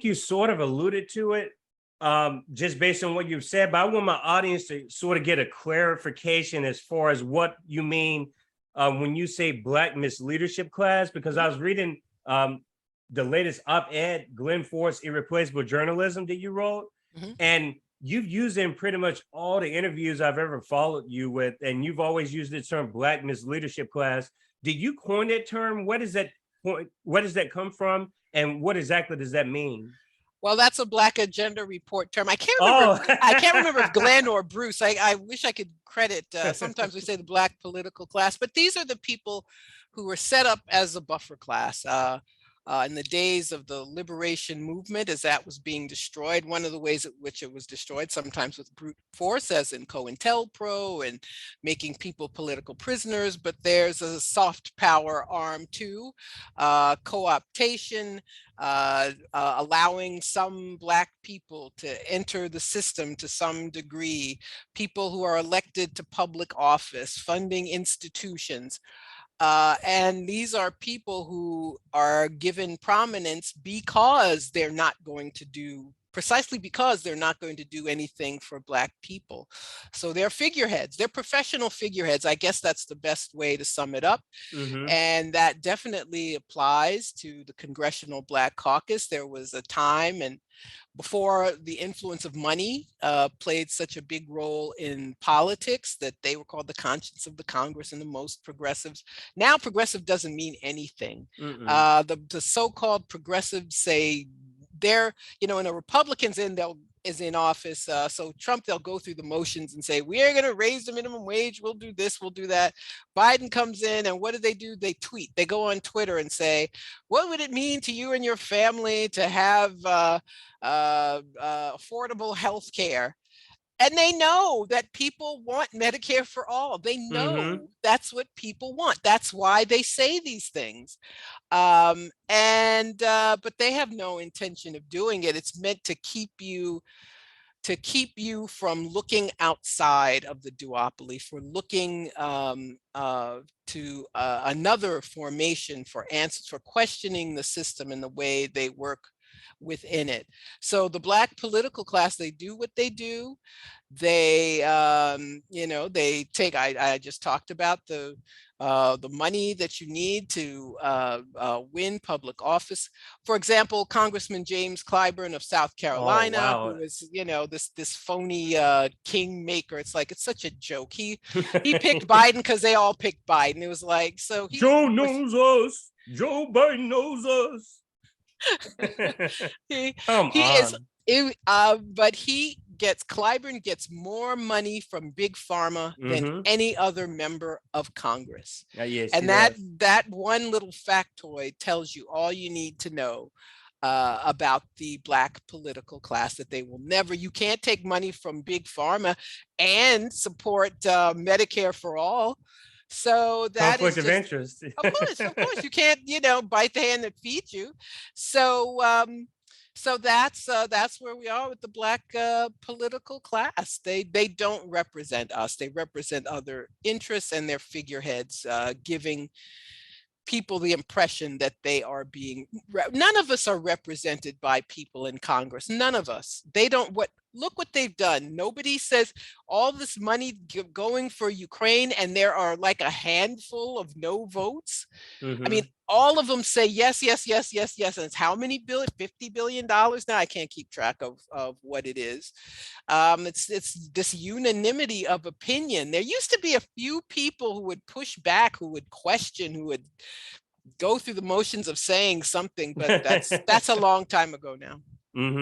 you sort of alluded to it just based on what you've said, but I want my audience to sort of get a clarification as far as what you mean when you say Black misleadership class, because I was reading the latest op-ed, Glenn Ford's Irreplaceable Journalism that you wrote, and you've used it in pretty much all the interviews I've ever followed you with, and you've always used the term Black misleadership class. Did you coin that term? What does that come from? And what exactly does that mean? Well, that's a Black Agenda Report term. I can't remember if Glenn or Bruce. I wish I could credit. Sometimes we say the Black political class, but these are the people who were set up as a buffer class. In the days of the liberation movement, as that was being destroyed, one of the ways in which it was destroyed, sometimes with brute force, as in COINTELPRO and making people political prisoners, but there's a soft power arm too, co-optation, allowing some Black people to enter the system to some degree, people who are elected to public office, funding institutions. And these are people who are given prominence because they're not going to do, precisely because they're not going to do anything for Black people. So they're figureheads, they're professional figureheads. I guess that's the best way to sum it up. And that definitely applies to the Congressional Black Caucus. There was a time, and before the influence of money played such a big role in politics, that they were called the conscience of the Congress, and the most progressives. Now progressive doesn't mean anything. The so-called progressives say they're, in a Republican's is in office. So Trump, they'll go through the motions and say, we are going to raise the minimum wage. We'll do this, we'll do that. Biden comes in, and what do? They tweet. They go on Twitter and say, what would it mean to you and your family to have affordable health care? And they know that people want Medicare for all. They know that's what people want. That's why they say these things. But they have no intention of doing it. It's meant to keep you from looking outside of the duopoly, for looking to another formation for answers, for questioning the system and the way they work within it. So the Black political class, they do what they do. They, they take, I just talked about the money that you need to win public office. For example, Congressman James Clyburn of South Carolina, who is, this phony kingmaker. It's such a joke. He picked Biden because they all picked Biden. It was like, so Joe knows us. Joe Biden knows us. Clyburn gets more money from Big Pharma than any other member of Congress. And that one little factoid tells you all you need to know about the Black political class, that they will never, you can't take money from Big Pharma and support Medicare for all. So that conflict of interest. Of course, you can't, bite the hand that feeds you. So that's where we are with the Black political class. They don't represent us. They represent other interests and their figureheads, giving people the impression that they are being. None of us are represented by people in Congress. None of us. They don't. Look what they've done. Nobody says all this money going for Ukraine, and there are like a handful of no votes. I mean, all of them say yes, yes, yes, yes, yes. And it's how many billion? $50 billion now? I can't keep track of what it is. It's this unanimity of opinion. There used to be a few people who would push back, who would question, who would go through the motions of saying something, but that's a long time ago now.